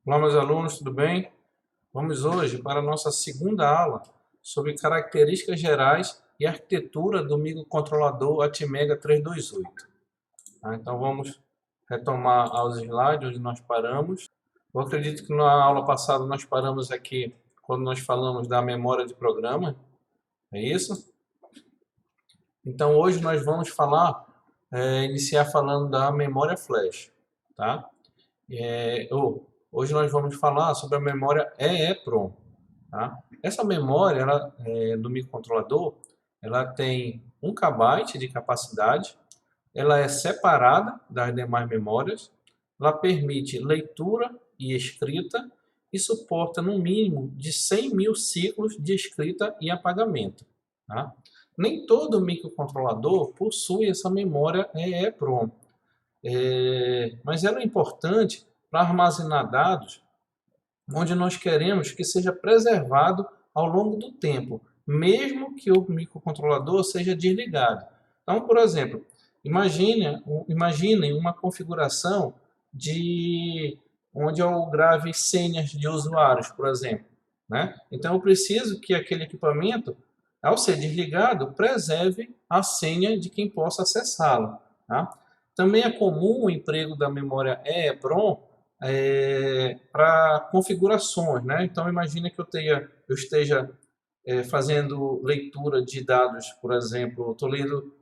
Olá, meus alunos, tudo bem? Vamos hoje para a nossa segunda aula sobre características gerais e arquitetura do microcontrolador Atmega 328. Então vamos retomar aos slides onde nós paramos. Eu acredito que na aula passada nós paramos aqui quando nós falamos da memória de programa, é isso? Então hoje nós vamos iniciar falando da memória flash, tá? Hoje nós vamos falar sobre a memória EEPROM. Tá? Essa memória do microcontrolador, ela tem 1 KB de capacidade, ela é separada das demais memórias, ela permite leitura e escrita e suporta no mínimo de 100.000 ciclos de escrita e apagamento. Tá? Nem todo microcontrolador possui essa memória EEPROM, mas ela é importante para armazenar dados onde nós queremos que seja preservado ao longo do tempo, mesmo que o microcontrolador seja desligado. Então, por exemplo, imaginem uma configuração de onde eu grave senhas de usuários, por exemplo. Né? Então, eu preciso que aquele equipamento, ao ser desligado, preserve a senha de quem possa acessá-lo. Tá? Também é comum o emprego da memória EEPROM para configurações, né? Então imagine que eu esteja fazendo leitura de dados, por exemplo, estou lendo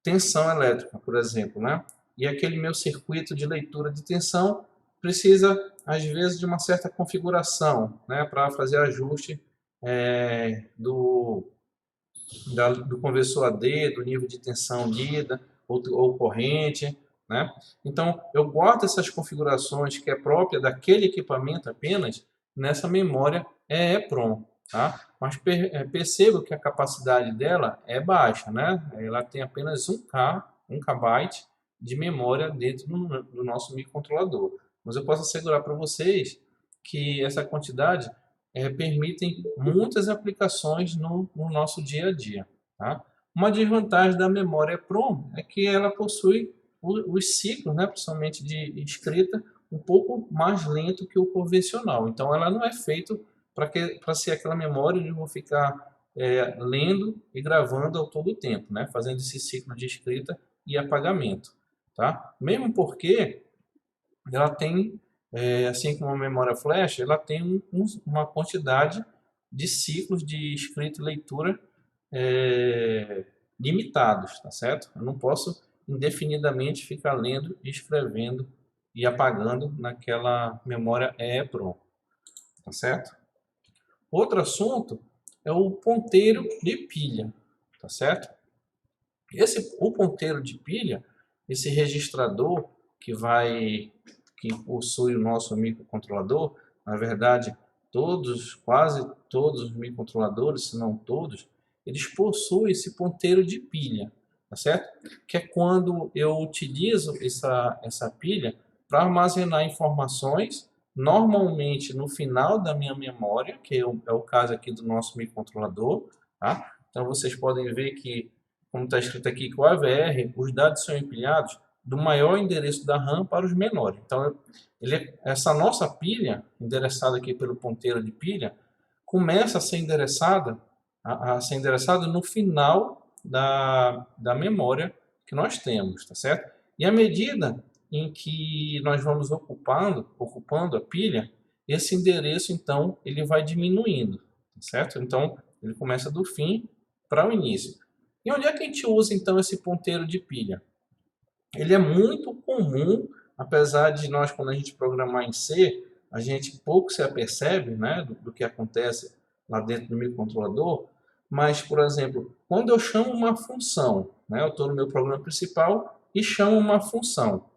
tensão elétrica, por exemplo, né? E aquele meu circuito de leitura de tensão precisa, às vezes, de uma certa configuração, né? Para fazer ajuste do conversor AD, do nível de tensão lida ou corrente, né? Então, eu guardo essas configurações que é própria daquele equipamento apenas nessa memória EEPROM. Tá? Mas perceba que a capacidade dela é baixa, né? Ela tem apenas 1 KB de memória dentro do nosso microcontrolador. Mas eu posso assegurar para vocês que essa quantidade permitem muitas aplicações no nosso dia a dia. Tá? Uma desvantagem da memória PROM é que ela possui os ciclos, né, principalmente de escrita, um pouco mais lento que o convencional. Então, ela não é feita para ser aquela memória onde eu vou ficar lendo e gravando ao todo o tempo, né, fazendo esse ciclo de escrita e apagamento. Tá? Mesmo porque ela tem, assim como a memória flash, ela tem uma quantidade de ciclos de escrita e leitura limitados, tá certo? Eu não posso indefinidamente ficar lendo, escrevendo e apagando naquela memória EEPROM, tá certo? Outro assunto é o ponteiro de pilha, tá certo? O ponteiro de pilha, esse registrador que possui o nosso microcontrolador, na verdade, quase todos os microcontroladores, se não todos, eles possuem esse ponteiro de pilha, tá certo? Que é quando eu utilizo essa pilha para armazenar informações, normalmente no final da minha memória, que é o caso aqui do nosso microcontrolador, tá? Então vocês podem ver que, como está escrito aqui, que o AVR, os dados são empilhados do maior endereço da RAM para os menores. Então, essa nossa pilha, endereçada aqui pelo ponteiro de pilha, começa a ser endereçada no final da memória que nós temos, tá certo? E à medida em que nós vamos ocupando a pilha, esse endereço, então, ele vai diminuindo, tá certo? Então, ele começa do fim para o início. E onde é que a gente usa, então, esse ponteiro de pilha? Ele é muito comum, apesar de nós, quando a gente programar em C, a gente pouco se apercebe, né, do que acontece lá dentro do microcontrolador, mas, por exemplo, quando eu chamo uma função, né, eu estou no meu programa principal e chamo uma função,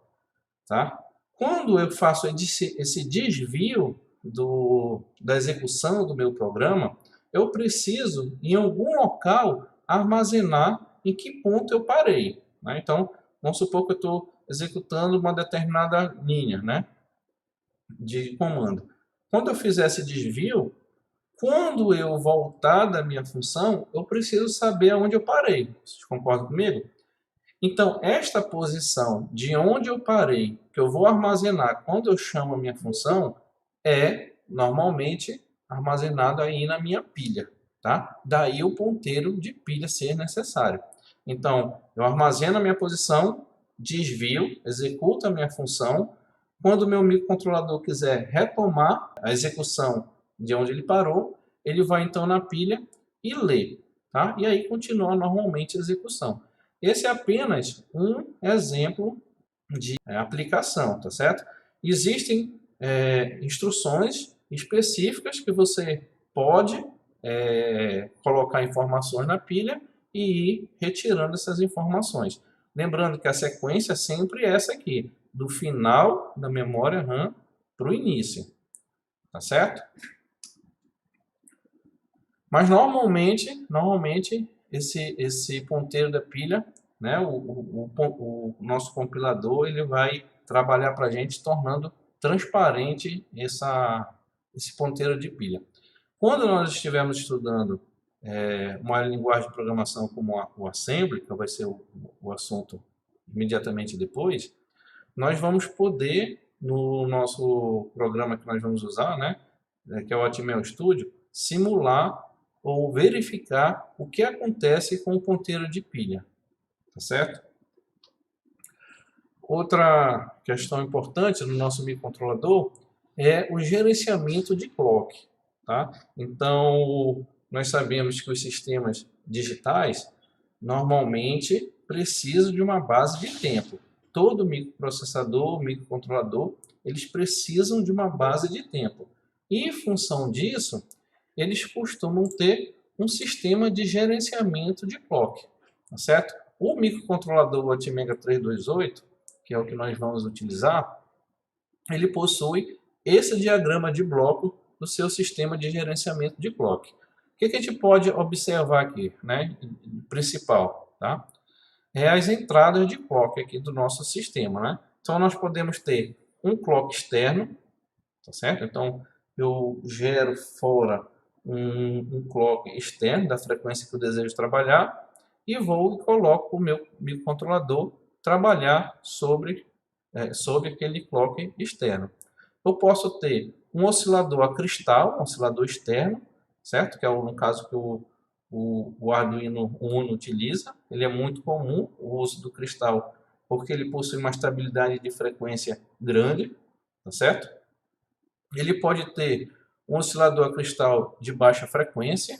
tá? Quando eu faço esse desvio da execução do meu programa, eu preciso, em algum local, armazenar em que ponto eu parei. Né? Então, vamos supor que eu estou executando uma determinada linha, né, de comando. Quando eu fizer esse desvio, quando eu voltar da minha função, eu preciso saber aonde eu parei. Vocês concordam comigo? Então, esta posição de onde eu parei, que eu vou armazenar quando eu chamo a minha função, é normalmente armazenado aí na minha pilha, tá? Daí o ponteiro de pilha ser necessário. Então, eu armazeno a minha posição, desvio, executo a minha função. Quando o meu microcontrolador quiser retomar a execução de onde ele parou, ele vai então na pilha e lê, tá? E aí continua normalmente a execução. Esse é apenas um exemplo de aplicação, tá certo? Existem instruções específicas que você pode colocar informações na pilha e ir retirando essas informações. Lembrando que a sequência é sempre essa aqui, do final da memória RAM para o início, tá certo? Mas normalmente esse ponteiro da pilha, né, o nosso compilador, ele vai trabalhar para a gente tornando transparente esse ponteiro de pilha. Quando nós estivermos estudando uma linguagem de programação como o Assembly, que vai ser o assunto imediatamente depois, nós vamos poder, no nosso programa que nós vamos usar, né, que é o Atmel Studio, simular ou verificar o que acontece com o ponteiro de pilha, tá certo? Outra questão importante no nosso microcontrolador é o gerenciamento de clock, tá? Então, nós sabemos que os sistemas digitais normalmente precisam de uma base de tempo. Todo microprocessador, microcontrolador, eles precisam de uma base de tempo. E, em função disso, eles costumam ter um sistema de gerenciamento de clock, tá certo? O microcontrolador Atmega 328, que é o que nós vamos utilizar, ele possui esse diagrama de bloco do seu sistema de gerenciamento de clock. O que a gente pode observar aqui, né? Principal, tá? É as entradas de clock aqui do nosso sistema, né? Então nós podemos ter um clock externo, tá certo? Então eu gero fora um clock externo da frequência que eu desejo trabalhar e vou e coloco o meu microcontrolador trabalhar sobre aquele clock externo. Eu posso ter um oscilador a cristal, um oscilador externo, certo? Que é no caso que o Arduino Uno utiliza. Ele é muito comum o uso do cristal, porque ele possui uma estabilidade de frequência grande, tá certo? Ele pode ter um oscilador a cristal de baixa frequência,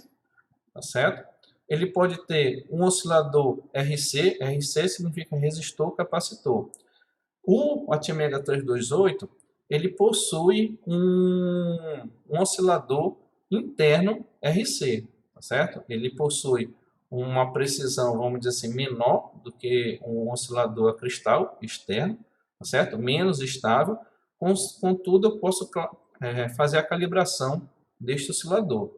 tá certo? Ele pode ter um oscilador RC, RC significa resistor capacitor. O Atmega 328, ele possui um oscilador interno RC, tá certo? Ele possui uma precisão, vamos dizer assim, menor do que um oscilador a cristal externo, tá certo? Menos estável, contudo eu posso fazer a calibração deste oscilador,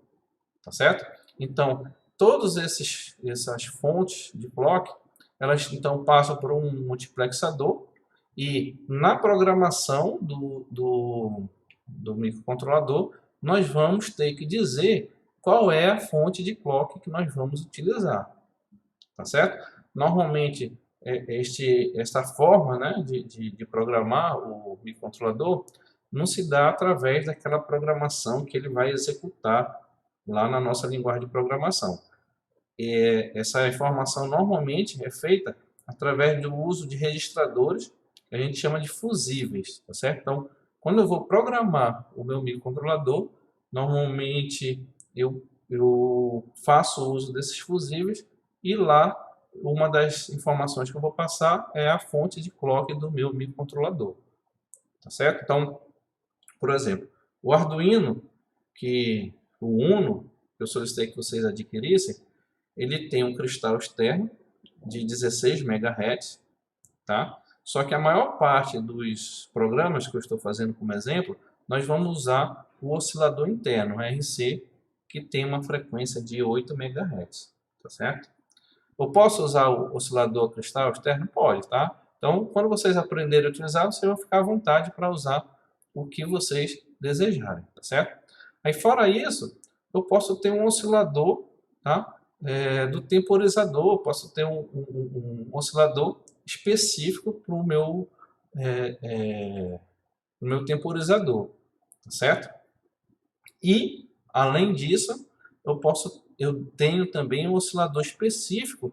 tá certo? Então, todas essas fontes de clock, elas então passam por um multiplexador e na programação do microcontrolador, nós vamos ter que dizer qual é a fonte de clock que nós vamos utilizar, tá certo? Normalmente, esta forma, né, de programar o microcontrolador não se dá através daquela programação que ele vai executar lá na nossa linguagem de programação. Essa informação normalmente é feita através do uso de registradores que a gente chama de fusíveis, tá certo? Então, quando eu vou programar o meu microcontrolador, normalmente eu faço uso desses fusíveis e lá uma das informações que eu vou passar é a fonte de clock do meu microcontrolador, tá certo? Então, por exemplo, o Arduino, o Uno, que eu solicitei que vocês adquirissem, ele tem um cristal externo de 16 MHz, tá? Só que a maior parte dos programas que eu estou fazendo como exemplo, nós vamos usar o oscilador interno, RC, que tem uma frequência de 8 MHz, tá certo? Eu posso usar o oscilador cristal externo? Pode, tá? Então, quando vocês aprenderem a utilizar, vocês vão ficar à vontade para usar o que vocês desejarem, tá certo? Aí, fora isso, eu posso ter um oscilador, tá? Do temporizador, posso ter um oscilador específico para o meu temporizador, tá certo? E, além disso, eu tenho também um oscilador específico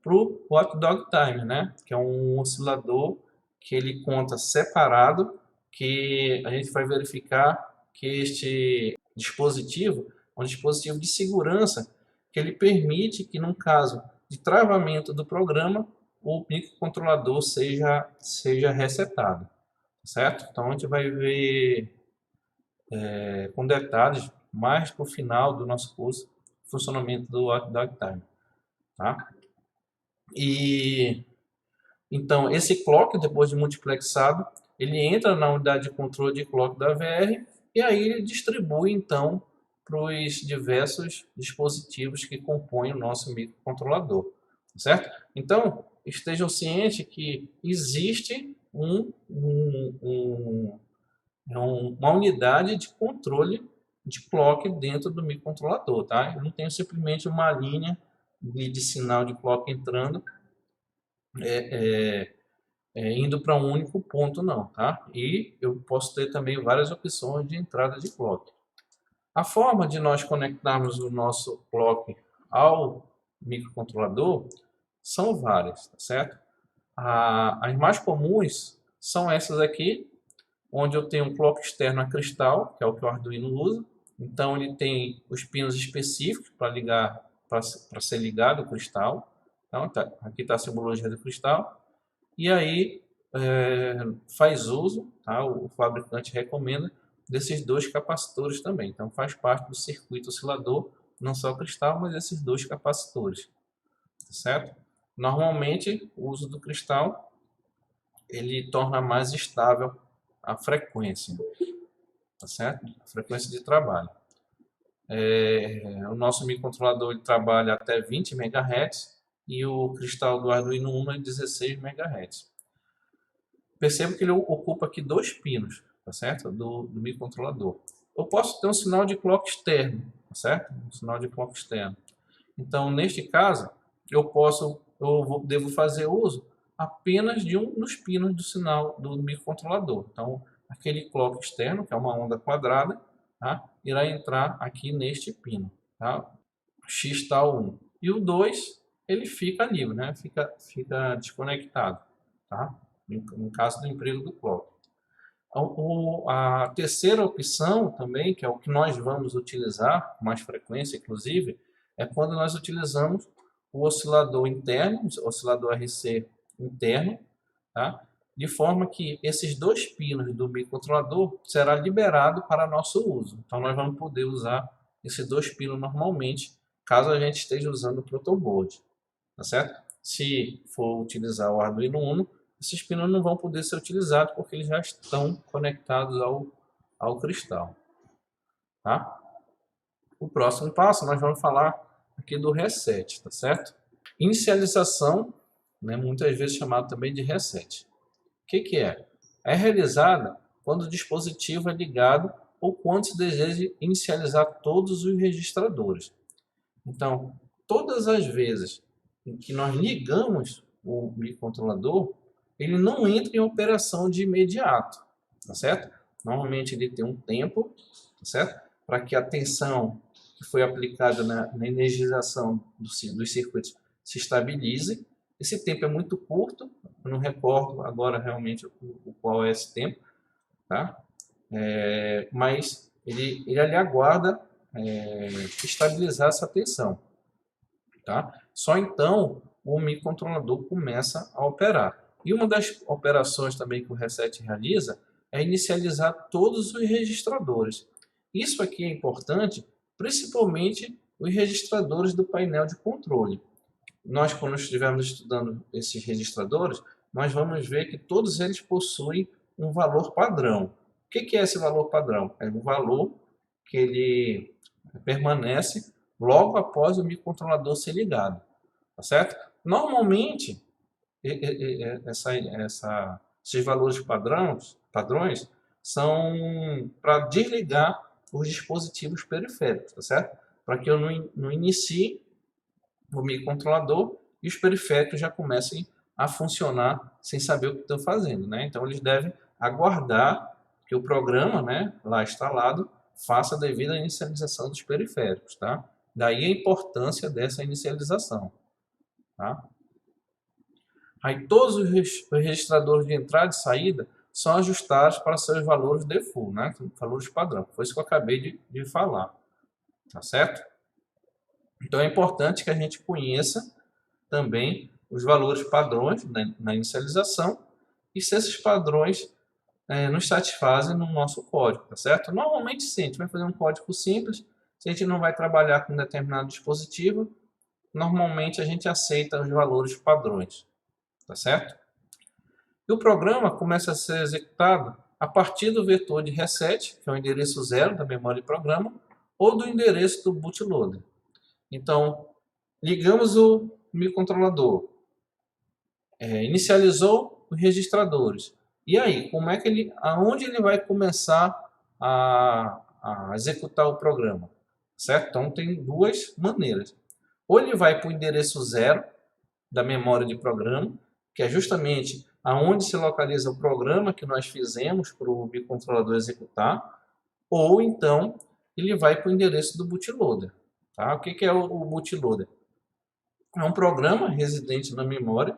para o Watchdog Timer, né? Que é um oscilador que ele conta separado, que a gente vai verificar que este dispositivo é um dispositivo de segurança que ele permite que, num caso de travamento do programa, o microcontrolador seja resetado, certo? Então a gente vai ver com detalhes mais para o final do nosso curso o funcionamento do Watchdog Timer, tá? E então esse clock, depois de multiplexado, ele entra na unidade de controle de clock da VR e aí ele distribui então para os diversos dispositivos que compõem o nosso microcontrolador, certo? Então estejam cientes que existe uma unidade de controle de clock dentro do microcontrolador, tá? Eu não tenho simplesmente uma linha de sinal de clock entrando indo para um único ponto, não, tá? E eu posso ter também várias opções de entrada de clock. A forma de nós conectarmos o nosso clock ao microcontrolador são várias, tá certo? As mais comuns são essas aqui, onde eu tenho um clock externo a cristal, que é o que o Arduino usa. Então ele tem os pinos específicos para ligar, para ser ligado o cristal. Então aqui está a simbologia do cristal. E aí faz uso, tá? O fabricante recomenda desses dois capacitores também. Então faz parte do circuito oscilador, não só o cristal, mas esses dois capacitores, certo? Normalmente o uso do cristal ele torna mais estável a frequência, tá certo? A frequência de trabalho. O nosso microcontrolador ele trabalha até 20 MHz e o cristal do Arduino Uno é 16 MHz. Perceba que ele ocupa aqui dois pinos, tá certo? Do microcontrolador. Eu posso ter um sinal de clock externo, tá certo? Um sinal de clock externo. Então, neste caso, devo fazer uso apenas de um dos pinos do sinal do microcontrolador. Então, aquele clock externo, que é uma onda quadrada, tá? Irá entrar aqui neste pino, tá? X tal 1. E o 2, ele fica livre, né? Fica desconectado, tá? No caso do emprego do clock. A terceira opção também, que é o que nós vamos utilizar com mais frequência, inclusive, é quando nós utilizamos o oscilador interno, o oscilador RC interno, tá? De forma que esses dois pinos do microcontrolador será liberado para nosso uso. Então nós vamos poder usar esses dois pinos normalmente, caso a gente esteja usando o protoboard, tá certo? Se for utilizar o Arduino Uno, esses pinos não vão poder ser utilizados porque eles já estão conectados ao cristal, tá? O próximo passo nós vamos falar aqui do reset, tá certo? Inicialização, né, muitas vezes chamado também de reset. O que é? É realizada quando o dispositivo é ligado ou quando se deseja inicializar todos os registradores. Então, todas as vezes em que nós ligamos o microcontrolador, ele não entra em operação de imediato, tá certo? Normalmente ele tem um tempo, tá certo? Para que a tensão que foi aplicada na energização dos circuitos se estabilize. Esse tempo é muito curto, eu não recordo agora realmente qual é esse tempo, tá? Mas ele ali aguarda estabilizar essa tensão, tá? Só então o microcontrolador começa a operar. E uma das operações também que o reset realiza é inicializar todos os registradores. Isso aqui é importante, principalmente os registradores do painel de controle. Nós, quando estivermos estudando esses registradores, nós vamos ver que todos eles possuem um valor padrão. O que é esse valor padrão? É um valor que ele permanece logo após o microcontrolador ser ligado, tá certo? Normalmente, esses valores padrões são para desligar os dispositivos periféricos, tá certo? Para que eu não inicie o microcontrolador e os periféricos já comecem a funcionar sem saber o que estão fazendo, né? Então eles devem aguardar que o programa, né, lá instalado, faça a devida inicialização dos periféricos, tá? Daí a importância dessa inicialização, tá? Aí todos os registradores de entrada e saída são ajustados para seus valores default, né? Valores padrão. Foi isso que eu acabei de falar, tá certo? Então é importante que a gente conheça também os valores padrões na inicialização e se esses padrões nos satisfazem no nosso código, tá certo? Normalmente sim, a gente vai fazer um código simples, se a gente não vai trabalhar com um determinado dispositivo, normalmente a gente aceita os valores padrões, tá certo? E o programa começa a ser executado a partir do vetor de reset, que é o endereço 0 da memória de programa, ou do endereço do bootloader. Então, ligamos o microcontrolador, inicializou os registradores. E aí, como é que aonde ele vai começar a executar o programa? Certo? Então, tem duas maneiras. Ou ele vai para o endereço 0 da memória de programa, que é justamente aonde se localiza o programa que nós fizemos para o microcontrolador executar, ou então ele vai para o endereço do bootloader. Tá? O que é o bootloader? É um programa residente na memória,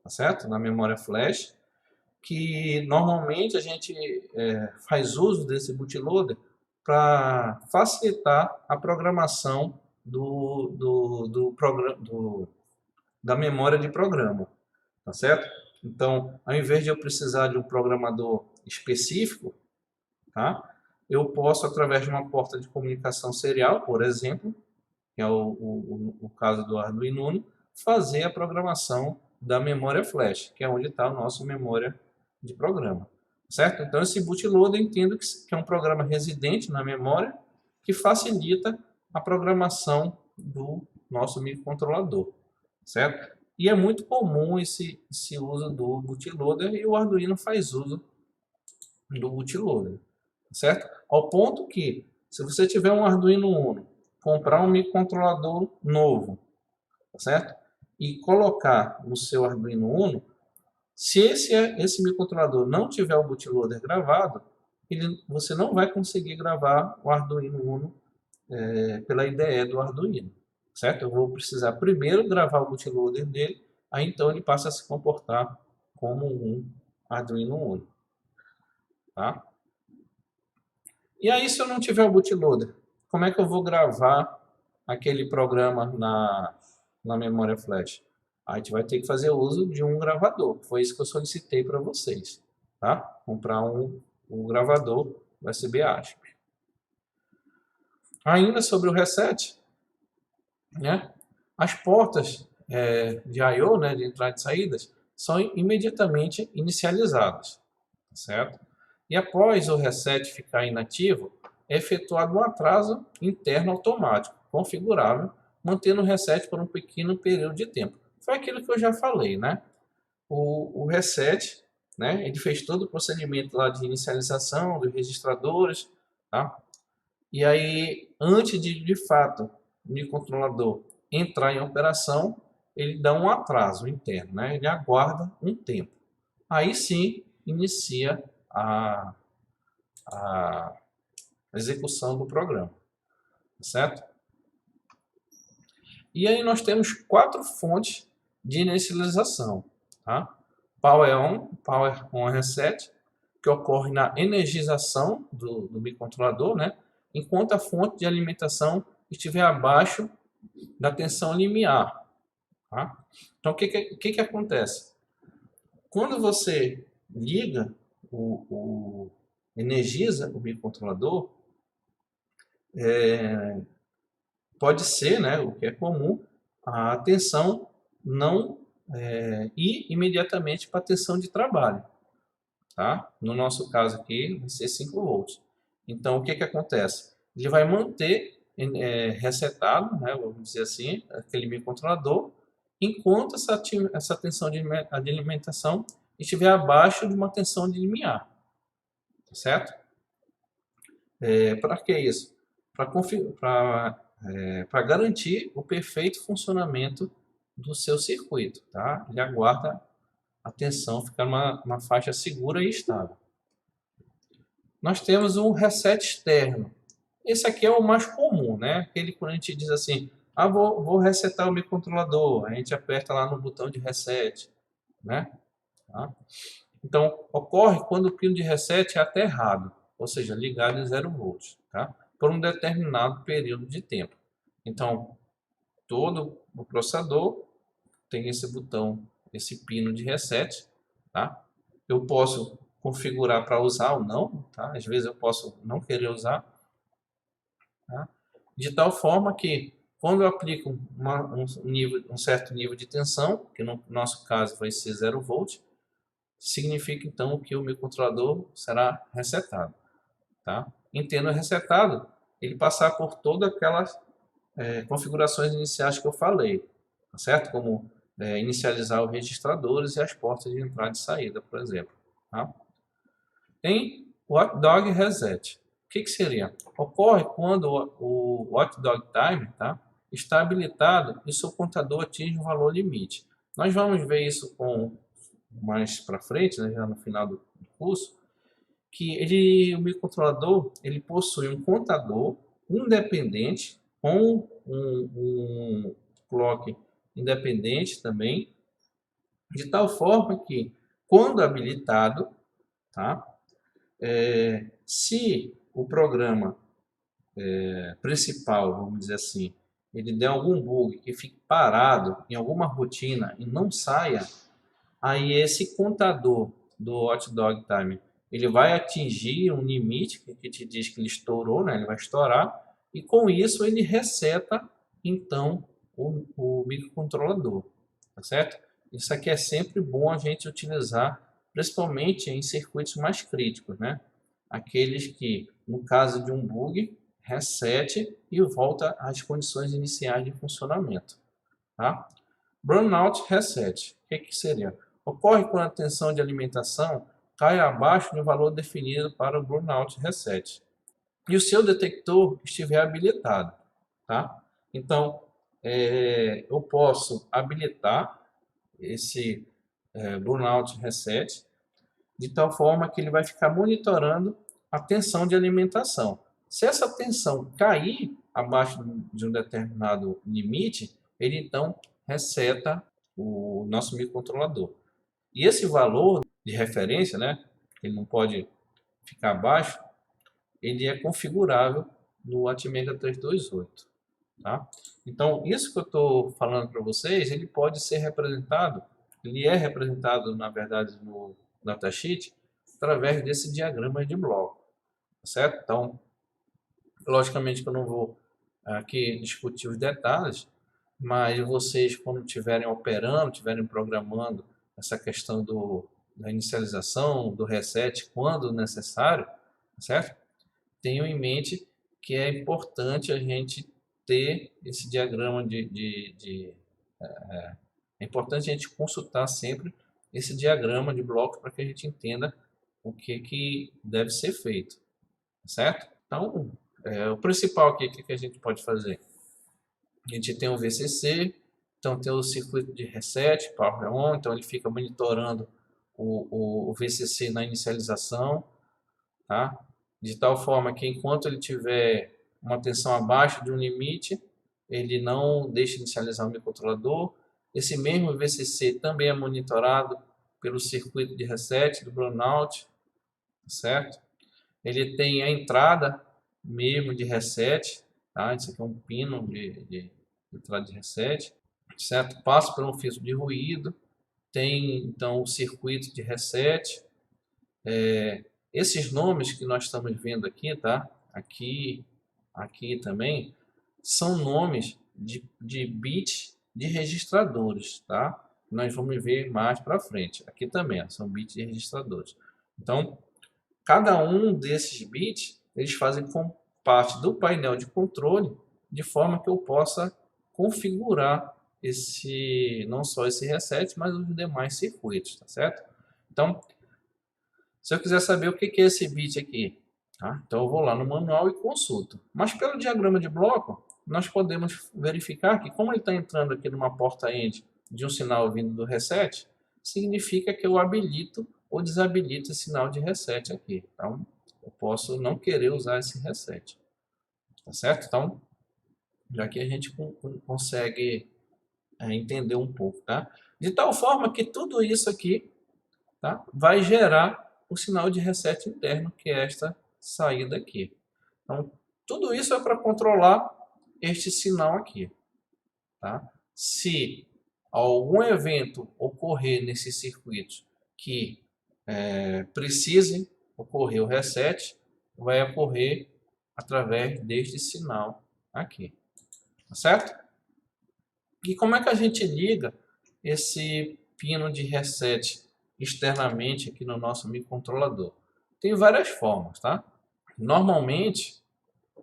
tá certo? Na memória flash, que normalmente a gente faz uso desse bootloader para facilitar a programação da memória de programa, tá certo? Então, ao invés de eu precisar de um programador específico, tá? Eu posso, através de uma porta de comunicação serial, por exemplo, que é o caso do Arduino Uno, fazer a programação da memória flash, que é onde está a nossa memória de programa, certo? Então, esse bootloader eu entendo que é um programa residente na memória que facilita a programação do nosso microcontrolador, certo? E é muito comum esse uso do bootloader e o Arduino faz uso do bootloader, certo? Ao ponto que, se você tiver um Arduino Uno, comprar um microcontrolador novo, certo? E colocar no seu Arduino Uno, se esse microcontrolador não tiver o bootloader gravado, você não vai conseguir gravar o Arduino Uno pela IDE do Arduino, certo? Eu vou precisar primeiro gravar o bootloader dele, aí então ele passa a se comportar como um Arduino Uno, tá? E aí, se eu não tiver o bootloader, como é que eu vou gravar aquele programa na memória flash? A gente vai ter que fazer uso de um gravador. Foi isso que eu solicitei para vocês, tá? Comprar um gravador USB ASP. Ainda sobre o reset, né? As portas de I/O, né, de entrada e saídas, são imediatamente inicializadas, certo? E após o reset ficar inativo, é efetuado um atraso interno automático, configurável, mantendo o reset por um pequeno período de tempo. Foi aquilo que eu já falei, né? O reset, né? Ele fez todo o procedimento lá de inicialização dos registradores, tá? E aí, antes de fato, o microcontrolador entrar em operação, ele dá um atraso interno, né? Ele aguarda um tempo. Aí sim, inicia a execução do programa, certo? E aí nós temos 4 fontes de inicialização, tá? Power on reset, que ocorre na energização do microcontrolador, né? Enquanto a fonte de alimentação estiver abaixo da tensão limiar, tá? Então, o que acontece? Quando você liga energiza o microcontrolador, pode ser, né, o que é comum, a tensão não ir imediatamente para a tensão de trabalho, tá? No nosso caso aqui, vai ser 5 volts. Então, o que acontece? Ele vai manter resetado, né, vamos dizer assim, aquele microcontrolador, enquanto essa tensão de alimentação estiver abaixo de uma tensão de limiar, certo? Para que isso? Para garantir o perfeito funcionamento do seu circuito, tá? Ele aguarda a tensão ficar numa faixa segura e estável. nós temos um reset externo. Esse aqui é o mais comum, né? Aquele quando a gente diz assim, vou resetar o microcontrolador, a gente aperta lá no botão de reset, né? Tá? Então, ocorre quando o pino de reset é até errado, ou seja, ligado em 0 volts, tá? Por um determinado período de tempo. Então, todo o processador tem esse botão, esse pino de reset, tá? Eu posso configurar para usar ou não, tá? Às vezes eu posso não querer usar, tá? De tal forma que quando eu aplico um certo nível de tensão, que no nosso caso vai ser 0 volt, significa então que o microcontrolador será resetado, tá? Entendo resetado, ele passar por todas aquelas configurações iniciais que eu falei, tá certo? Como inicializar os registradores e as portas de entrada e saída, por exemplo. Tá? Tem o watchdog reset. O que seria? Ocorre quando o watchdog time, tá, está habilitado e seu contador atinge um valor limite. Nós vamos ver isso mais para frente, né, já no final do curso, que o microcontrolador ele possui um contador independente com um clock independente também, de tal forma que, quando habilitado, tá, se o programa principal, vamos dizer assim, ele der algum bug que fique parado em alguma rotina e não saia, aí esse contador do watchdog time ele vai atingir um limite que te diz que ele estourou, né? Ele vai estourar, e com isso ele reseta então o microcontrolador, tá certo? Isso aqui é sempre bom a gente utilizar, principalmente em circuitos mais críticos, né? Aqueles que, no caso de um bug, resete e volta às condições iniciais de funcionamento, tá? Burnout reset. O que seria? Ocorre quando a tensão de alimentação cai abaixo do valor definido para o burnout reset e o seu detector estiver habilitado, tá? Então, eu posso habilitar esse burnout reset de tal forma que ele vai ficar monitorando a tensão de alimentação. Se essa tensão cair abaixo de um determinado limite, ele então reseta o nosso microcontrolador. E esse valor de referência, né, ele não pode ficar abaixo, ele é configurável no Atmega 328. Tá? Então, isso que eu estou falando para vocês, ele pode ser representado, ele é representado, na verdade, no datasheet, através desse diagrama de bloco, certo? Então, logicamente que eu não vou aqui discutir os detalhes, mas vocês, quando estiverem operando, estiverem programando essa questão da inicialização, do reset, quando necessário, certo? Tenham em mente que é importante a gente ter esse diagrama é importante a gente consultar sempre esse diagrama de bloco para que a gente entenda o que deve ser feito, certo? Então, o principal aqui, o que a gente pode fazer? A gente tem o VCC, então tem o circuito de reset, power on, então ele fica monitorando o VCC na inicialização, tá? De tal forma que enquanto ele tiver uma tensão abaixo de um limite, ele não deixa inicializar o microcontrolador. Esse mesmo VCC também é monitorado pelo circuito de reset do burnout, certo? Ele tem a entrada mesmo de reset, tá? Isso aqui é um pino de entrada de reset, certo? Passa por um filtro de ruído, tem então o circuito de reset. Esses nomes que nós estamos vendo aqui, tá? Aqui também, são nomes de bits de registradores, tá? Nós vamos ver mais para frente. Aqui também, são bits de registradores. Então, cada um desses bits, eles fazem parte do painel de controle, de forma que eu possa configurar não só esse reset, mas os demais circuitos, tá certo? Então, se eu quiser saber o que é esse bit aqui, tá? Então eu vou lá no manual e consulto. Mas pelo diagrama de bloco, nós podemos verificar que como ele está entrando aqui numa porta end de um sinal vindo do reset, significa que eu habilito ou desabilito esse sinal de reset aqui. Então, eu posso não querer usar esse reset. Tá certo? Então, já que a gente consegue entender um pouco, tá? De tal forma que tudo isso aqui, tá, vai gerar o sinal de reset interno, que é esta saída aqui. Então, tudo isso é para controlar este sinal aqui, tá? Se algum evento ocorrer nesses circuitos que precise ocorrer o reset, vai ocorrer através deste sinal aqui, tá certo? E como é que a gente liga esse pino de reset externamente aqui no nosso microcontrolador? Tem várias formas, tá? Normalmente,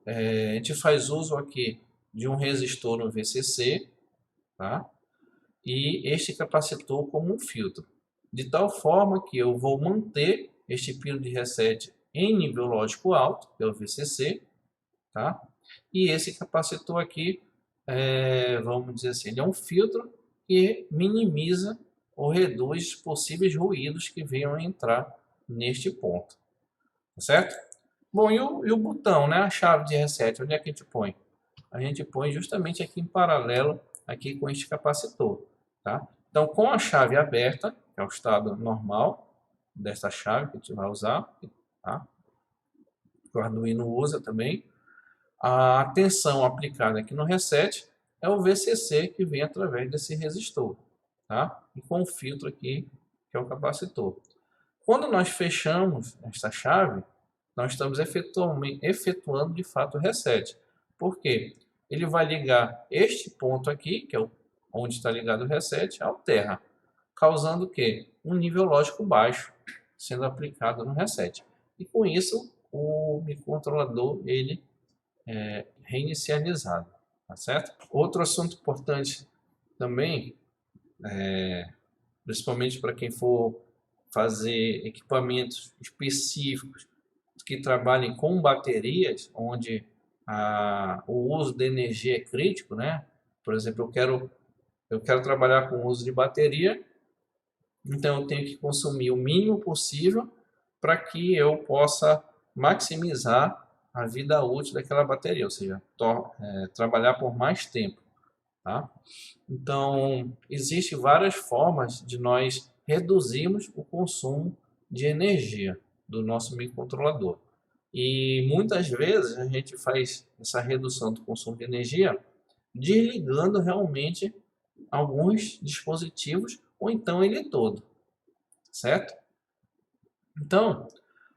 a gente faz uso aqui de um resistor no VCC, tá? E este capacitor como um filtro. De tal forma que eu vou manter este pino de reset em nível lógico alto, que é o VCC, tá? E esse capacitor aqui, vamos dizer assim, ele é um filtro que minimiza ou reduz possíveis ruídos que venham a entrar neste ponto, tá certo? Bom, e o botão, né? A chave de reset, onde é que a gente põe? A gente põe justamente aqui em paralelo aqui com este capacitor, tá? Então, com a chave aberta, que é o estado normal dessa chave que a gente vai usar, tá? O Arduino usa também. A tensão aplicada aqui no reset é o VCC que vem através desse resistor, tá? E com o filtro aqui, que é o capacitor. Quando nós fechamos esta chave, nós estamos efetuando de fato o reset. Por quê? Ele vai ligar este ponto aqui, que é onde está ligado o reset, ao terra, causando o quê? Um nível lógico baixo sendo aplicado no reset. E com isso, o microcontrolador ele reinicializado, tá certo? Outro assunto importante também, principalmente para quem for fazer equipamentos específicos que trabalhem com baterias, onde o uso de energia é crítico, né? Por exemplo, eu quero trabalhar com o uso de bateria, então eu tenho que consumir o mínimo possível para que eu possa maximizar a vida útil daquela bateria, ou seja, trabalhar por mais tempo, tá? Então, existem várias formas de nós reduzirmos o consumo de energia do nosso microcontrolador. E muitas vezes a gente faz essa redução do consumo de energia desligando realmente alguns dispositivos ou então ele todo, certo? Então,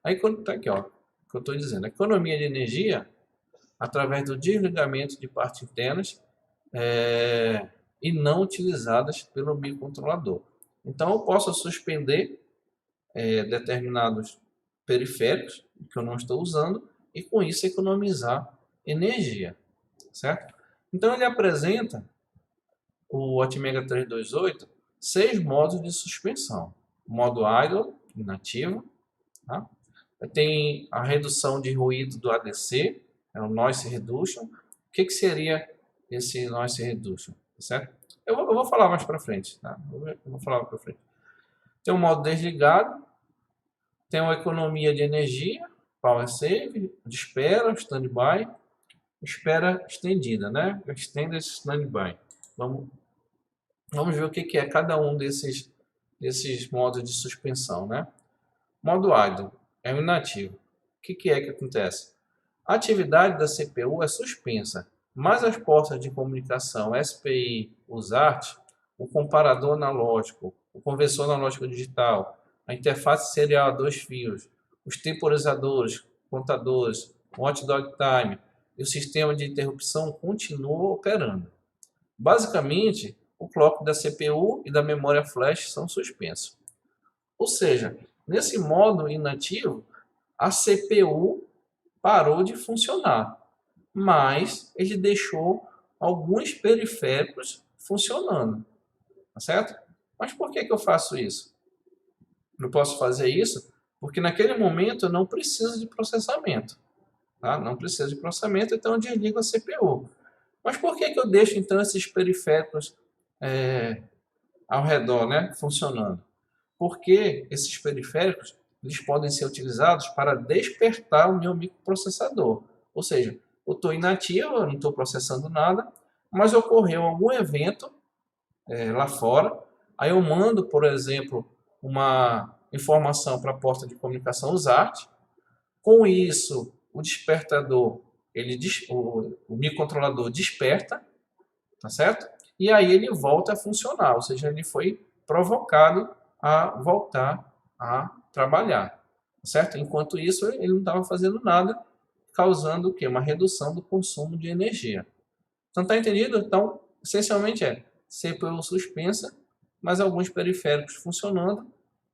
aí quando está aqui, ó, o que eu estou dizendo, a economia de energia através do desligamento de partes internas e não utilizadas pelo microcontrolador. Então, eu posso suspender determinados periféricos que eu não estou usando e com isso economizar energia, certo? Então, ele apresenta o Atmega 328 6 modos de suspensão. Modo idle, inativo, tá? Tem a redução de ruído do ADC, é o Noise Reduction. O que seria esse Noise Reduction? Certo? Eu vou falar mais para frente. Tá? Eu vou falar para frente. Tem o modo desligado, tem uma economia de energia, Power Save, de espera, Standby, espera estendida, né? Extended Standby. Vamos ver o que é cada um desses modos de suspensão, né? Modo idle é o inativo. O que é que acontece? A atividade da CPU é suspensa, mas as portas de comunicação SPI, USART, o comparador analógico, o conversor analógico digital, a interface serial a 2 fios, os temporizadores, contadores, o watchdog time e o sistema de interrupção continuam operando. Basicamente, o clock da CPU e da memória flash são suspensos. Ou seja, nesse modo inativo, a CPU parou de funcionar, mas ele deixou alguns periféricos funcionando, tá certo? Mas por que eu faço isso? Eu posso fazer isso porque naquele momento eu não preciso de processamento, tá? Não preciso de processamento, então eu desligo a CPU. Mas por que eu deixo então esses periféricos ao redor, né, funcionando? Porque esses periféricos eles podem ser utilizados para despertar o meu microprocessador. Ou seja, eu estou inativo, eu não estou processando nada, mas ocorreu algum evento lá fora, aí eu mando, por exemplo, uma informação para a porta de comunicação USART. Com isso, o despertador, o microcontrolador desperta, tá certo? E aí ele volta a funcionar, ou seja, ele foi provocado a voltar a trabalhar, tá certo? Enquanto isso, ele não estava fazendo nada, causando o quê? Uma redução do consumo de energia. Então, tá entendido? Então, essencialmente é CPU suspensa, mas alguns periféricos funcionando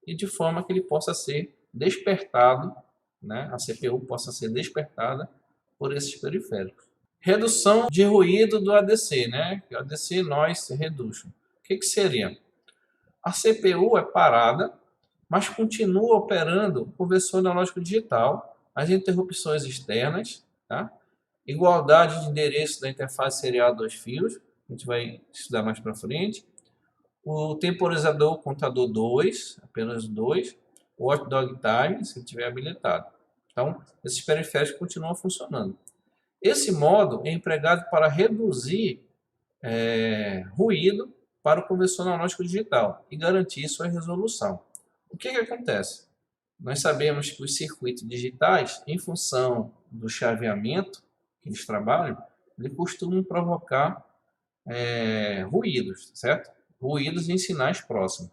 e de forma que ele possa ser despertado, né? A CPU possa ser despertada por esses periféricos. Redução de ruído do ADC, né? ADC Noise Reduction. O que seria? A CPU é parada, mas continua operando o conversor analógico digital, as interrupções externas, tá? Igualdade de endereço da interface serial a 2 fios, a gente vai estudar mais para frente. O temporizador contador 2, apenas 2. O watchdog time, se estiver habilitado. Então, esses periféricos continuam funcionando. Esse modo é empregado para reduzir ruído para o conversor analógico digital e garantir sua resolução. O que acontece? Nós sabemos que os circuitos digitais, em função do chaveamento que eles trabalham, eles costumam provocar ruídos, certo? Ruídos em sinais próximos.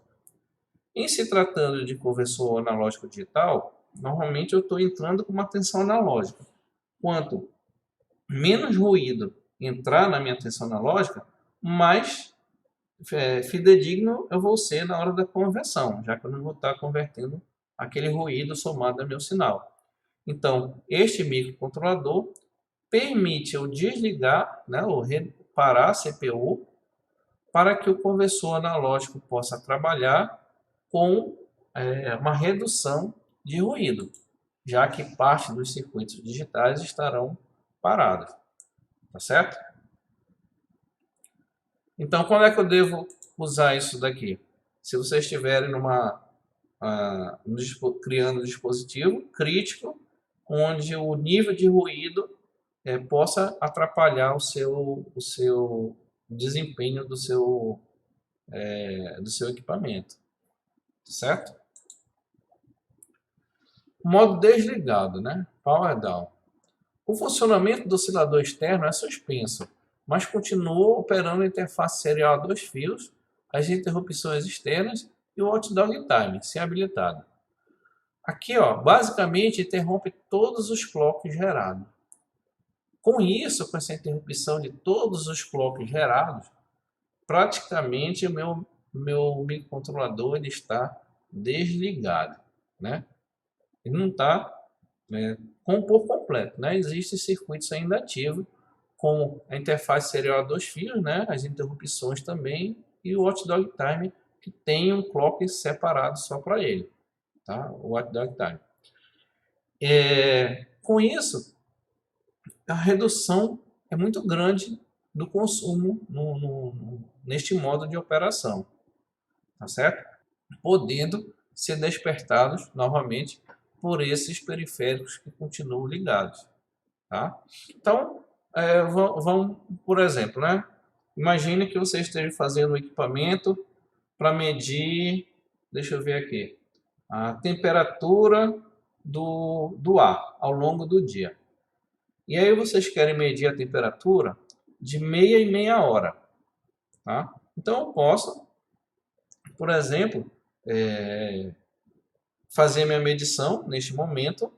Em se tratando de conversor analógico digital, normalmente eu estou entrando com uma tensão analógica. Quanto menos ruído entrar na minha tensão analógica, mais fidedigno eu vou ser na hora da conversão, já que eu não vou estar convertendo aquele ruído somado ao meu sinal. Então, este microcontrolador permite eu desligar, né, ou parar a CPU para que o conversor analógico possa trabalhar com uma redução de ruído, já que parte dos circuitos digitais estarão parados. Tá certo? Então, quando é que eu devo usar isso daqui? Se vocês estiverem criando um dispositivo crítico, onde o nível de ruído possa atrapalhar o seu desempenho do seu equipamento. Certo? Modo desligado, né? Power down. O funcionamento do oscilador externo é suspenso, mas continua operando a interface serial a 2 fios, as interrupções externas e o watchdog time, se habilitado. Aqui, ó, basicamente, interrompe todos os clocks gerados. Com isso, com essa interrupção de todos os clocks gerados, praticamente o meu microcontrolador ele está desligado, né? Ele não está por completo, né? Existem circuitos ainda ativos, como a interface serial a 2 fios, né? As interrupções também e o watchdog time, que tem um clock separado só para ele, tá? O watchdog time. Com isso, a redução é muito grande do consumo neste modo de operação, tá certo? Podendo ser despertados novamente por esses periféricos que continuam ligados, tá? Então, vamos, por exemplo, né? Imagine que você esteja fazendo um equipamento para medir, deixa eu ver aqui, a temperatura do ar ao longo do dia. E aí vocês querem medir a temperatura de meia em meia hora, tá? Então eu posso, por exemplo, fazer minha medição neste momento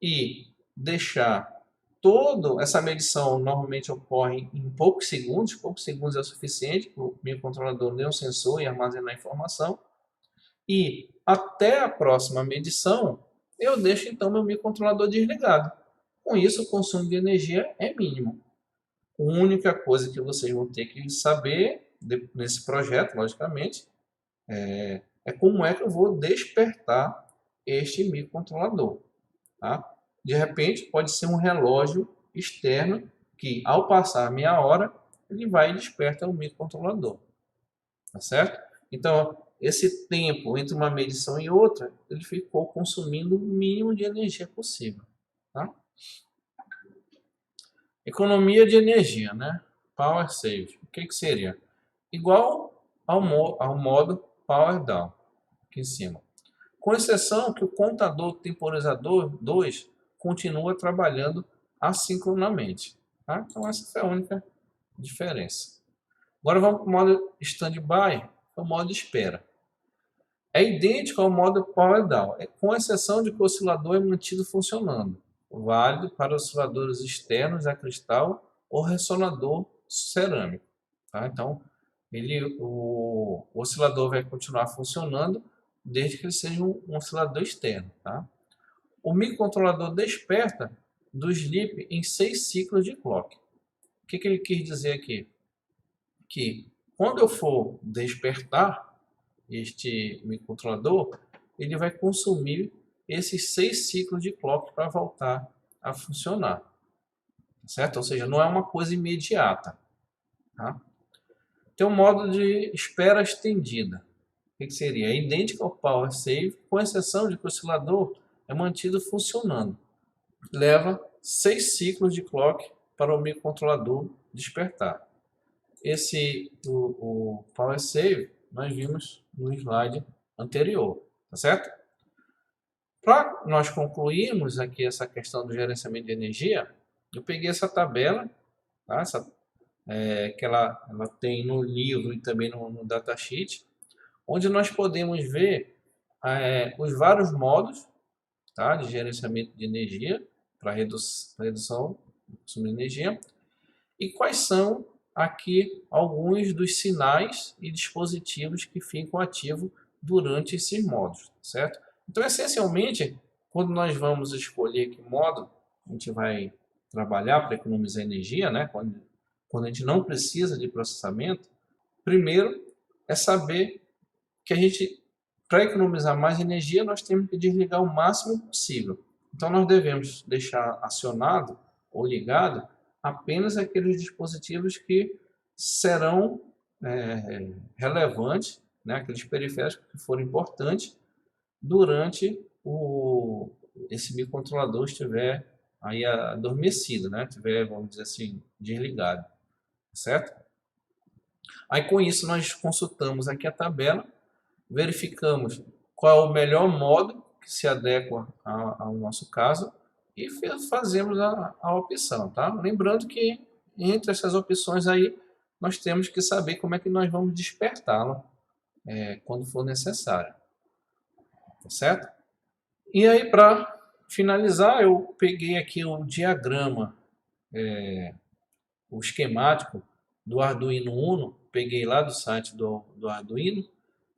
e deixar toda essa medição normalmente ocorre em poucos segundos é o suficiente para o microcontrolador ler um sensor e armazenar informação. E até a próxima medição, eu deixo então meu microcontrolador desligado. Com isso, o consumo de energia é mínimo. A única coisa que vocês vão ter que saber nesse projeto, logicamente, é como é que eu vou despertar este microcontrolador. Tá? De repente, pode ser um relógio externo que, ao passar a meia hora, ele vai e desperta o microcontrolador. Tá certo? Então, esse tempo entre uma medição e outra, ele ficou consumindo o mínimo de energia possível. Tá? Economia de energia, né? Power save. O que seria? Igual ao modo power down, aqui em cima. Com exceção que o contador temporizador 2 continua trabalhando assincronamente. Tá? Então essa foi a única diferença. Agora vamos para o modo standby, que é o modo de espera. É idêntico ao modo power down, com exceção de que o oscilador é mantido funcionando, válido para osciladores externos a cristal ou ressonador cerâmico. Tá? Então, o oscilador vai continuar funcionando desde que ele seja um oscilador externo. Tá? O microcontrolador desperta do sleep em 6 ciclos de clock. O que ele quis dizer aqui? Que quando eu for despertar este microcontrolador, ele vai consumir esses 6 ciclos de clock para voltar a funcionar. Certo? Ou seja, não é uma coisa imediata. Tá? Tem um modo de espera estendida. O que seria? É idêntico ao power save, com exceção de que o oscilador é mantido funcionando. Leva 6 ciclos de clock para o microcontrolador despertar. O power save nós vimos no slide anterior, tá certo? Para nós concluirmos aqui essa questão do gerenciamento de energia, eu peguei essa tabela, tá? Que ela tem no livro e também no datasheet, onde nós podemos ver os vários modos, tá? De gerenciamento de energia para redução do consumo de energia e quais são aqui alguns dos sinais e dispositivos que ficam ativos durante esses modos, certo? Então, essencialmente, quando nós vamos escolher que modo a gente vai trabalhar para economizar energia, né? Quando a gente não precisa de processamento, primeiro é saber que a gente, para economizar mais energia, nós temos que desligar o máximo possível. Então, nós devemos deixar acionado ou ligado apenas aqueles dispositivos que serão relevantes, né, aqueles periféricos que forem importantes durante esse microcontrolador estiver aí adormecido, né, estiver, vamos dizer assim, desligado, certo? Aí com isso nós consultamos aqui a tabela, verificamos qual é o melhor modo que se adequa ao nosso caso e fazemos a opção, tá? Lembrando que entre essas opções aí, nós temos que saber como é que nós vamos despertá-la quando for necessário, tá certo? E aí, para finalizar, eu peguei aqui o diagrama, o esquemático do Arduino Uno, peguei lá do site do Arduino,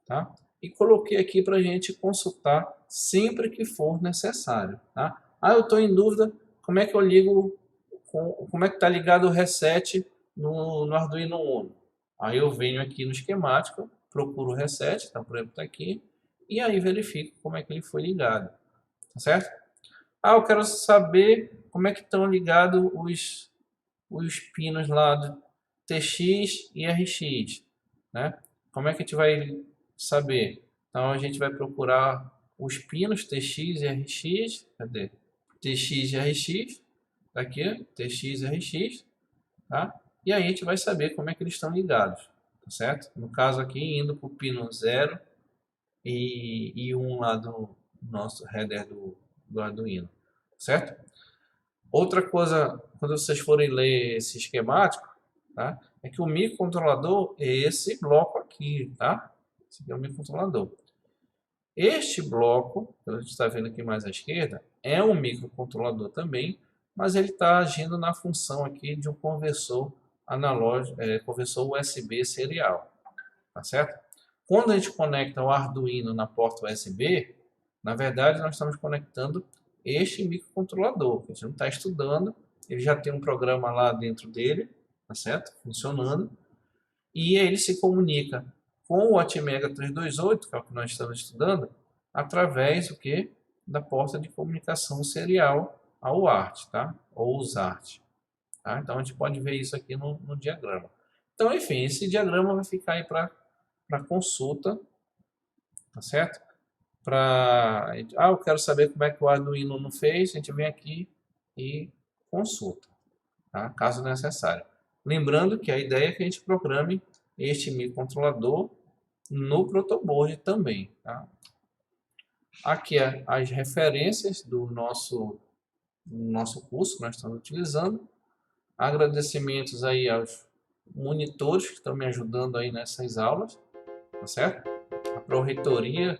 tá? E coloquei aqui para a gente consultar sempre que for necessário, tá? Ah, eu estou em dúvida, como é que eu ligo, como é que está ligado o reset no Arduino Uno? Aí eu venho aqui no esquemático, procuro o reset, tá? Por exemplo, está aqui, e aí verifico como é que ele foi ligado, tá certo? Ah, eu quero saber como é que estão ligados os pinos lá do TX e RX, né? Como é que a gente vai saber? Então a gente vai procurar os pinos TX e RX, cadê? TX e RX, aqui, TX e RX, tá? E aí a gente vai saber como é que eles estão ligados, tá certo? No caso aqui, indo para o pino 0 e 1 lá do nosso header do Arduino, certo? Outra coisa, quando vocês forem ler esse esquemático, tá? É que o microcontrolador é esse bloco aqui, tá? Esse aqui é o microcontrolador. Este bloco, que a gente está vendo aqui mais à esquerda, é um microcontrolador também, mas ele está agindo na função aqui de um conversor analógico, conversor USB serial, tá certo? Quando a gente conecta o Arduino na porta USB, na verdade nós estamos conectando este microcontrolador, que a gente não está estudando, ele já tem um programa lá dentro dele, tá certo? Funcionando, e ele se comunica com o Atmega 328, que é o que nós estamos estudando, através do que? Da porta de comunicação serial ao ART, tá? Ou os ART. Tá? Então a gente pode ver isso aqui no diagrama. Então, enfim, esse diagrama vai ficar aí para consulta, tá certo? Eu quero saber como é que o Arduino não fez, a gente vem aqui e consulta, tá? Caso necessário. Lembrando que a ideia é que a gente programe este microcontrolador no protoboard também, tá? Aqui as referências do nosso curso que nós estamos utilizando. Agradecimentos aí aos monitores que estão me ajudando aí nessas aulas, tá certo? A Pró-Reitoria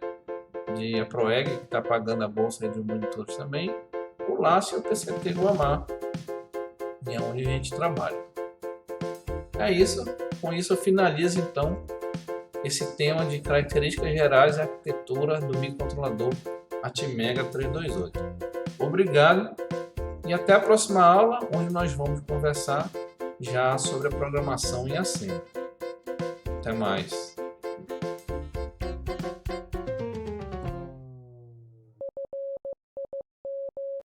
a Proeg, que está pagando a bolsa de monitores também, o LACE e o PCT Guamá, e é onde a gente trabalha. É isso, com isso eu finalizo então esse tema de características gerais e arquitetura do microcontrolador ATmega 328. Obrigado e até a próxima aula, onde nós vamos conversar já sobre a programação em assembly. Até mais.